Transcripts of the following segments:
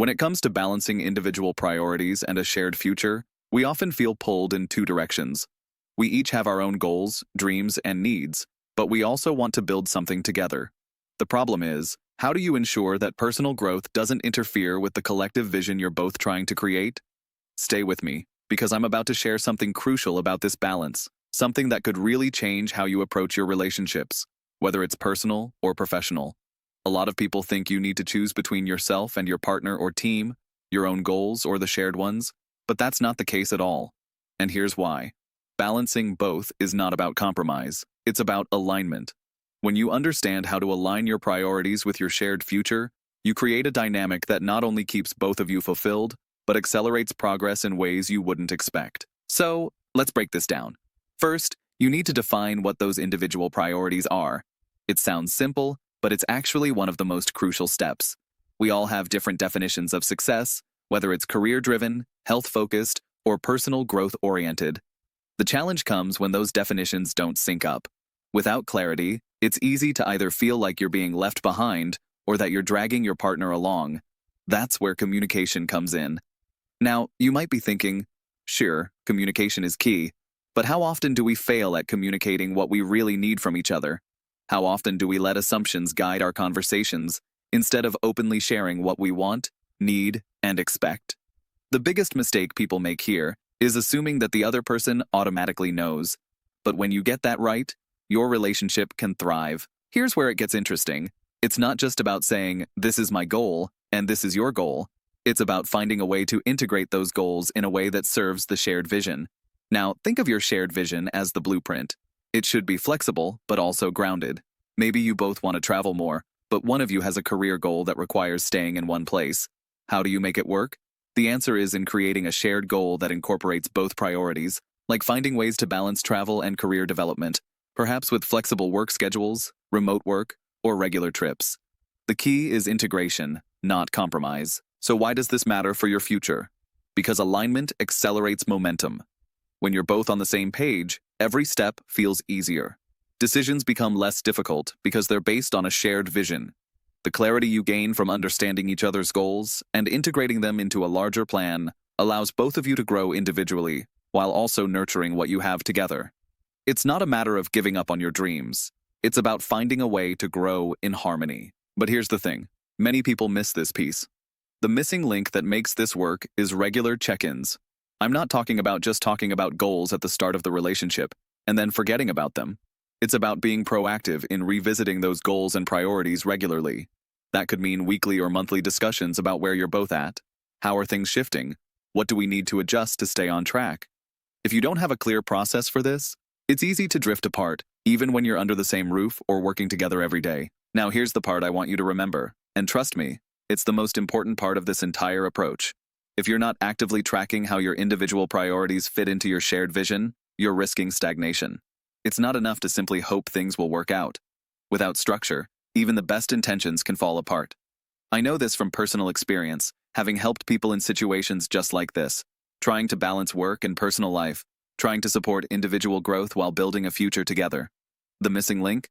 When it comes to balancing individual priorities and a shared future, we often feel pulled in two directions. We each have our own goals, dreams, and needs, but we also want to build something together. The problem is, how do you ensure that personal growth doesn't interfere with the collective vision you're both trying to create? Stay with me, because I'm about to share something crucial about this balance, something that could really change how you approach your relationships, whether it's personal or professional. A lot of people think you need to choose between yourself and your partner or team, your own goals or the shared ones, but that's not the case at all. And here's why. Balancing both is not about compromise, it's about alignment. When you understand how to align your priorities with your shared future, you create a dynamic that not only keeps both of you fulfilled, but accelerates progress in ways you wouldn't expect. So, let's break this down. First, you need to define what those individual priorities are. It sounds simple, but it's actually one of the most crucial steps. We all have different definitions of success, whether it's career-driven, health-focused, or personal growth-oriented. The challenge comes when those definitions don't sync up. Without clarity, it's easy to either feel like you're being left behind or that you're dragging your partner along. That's where communication comes in. Now, you might be thinking, sure, communication is key, but how often do we fail at communicating what we really need from each other? How often do we let assumptions guide our conversations instead of openly sharing what we want, need, and expect? The biggest mistake people make here is assuming that the other person automatically knows. But when you get that right, your relationship can thrive. Here's where it gets interesting. It's not just about saying, this is my goal, and this is your goal. It's about finding a way to integrate those goals in a way that serves the shared vision. Now, think of your shared vision as the blueprint. It should be flexible, but also grounded. Maybe you both want to travel more, but one of you has a career goal that requires staying in one place. How do you make it work? The answer is in creating a shared goal that incorporates both priorities, like finding ways to balance travel and career development, perhaps with flexible work schedules, remote work, or regular trips. The key is integration, not compromise. So why does this matter for your future? Because alignment accelerates momentum. When you're both on the same page, every step feels easier. Decisions become less difficult because they're based on a shared vision. The clarity you gain from understanding each other's goals and integrating them into a larger plan allows both of you to grow individually while also nurturing what you have together. It's not a matter of giving up on your dreams. It's about finding a way to grow in harmony. But here's the thing. Many people miss this piece. The missing link that makes this work is regular check-ins. I'm not talking about just talking about goals at the start of the relationship and then forgetting about them. It's about being proactive in revisiting those goals and priorities regularly. That could mean weekly or monthly discussions about where you're both at. How are things shifting? What do we need to adjust to stay on track? If you don't have a clear process for this, it's easy to drift apart, even when you're under the same roof or working together every day. Now here's the part I want you to remember, and trust me, it's the most important part of this entire approach. If you're not actively tracking how your individual priorities fit into your shared vision, you're risking stagnation. It's not enough to simply hope things will work out. Without structure, even the best intentions can fall apart. I know this from personal experience, having helped people in situations just like this, trying to balance work and personal life, trying to support individual growth while building a future together. The missing link?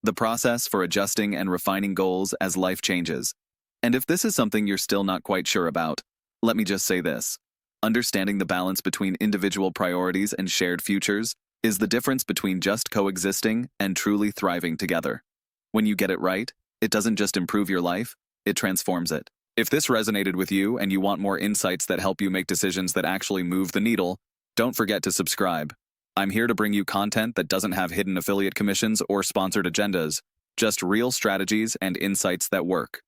The process for adjusting and refining goals as life changes. And if this is something you're still not quite sure about, let me just say this. Understanding the balance between individual priorities and shared futures is the difference between just coexisting and truly thriving together. When you get it right, it doesn't just improve your life, it transforms it. If this resonated with you and you want more insights that help you make decisions that actually move the needle, don't forget to subscribe. I'm here to bring you content that doesn't have hidden affiliate commissions or sponsored agendas, just real strategies and insights that work.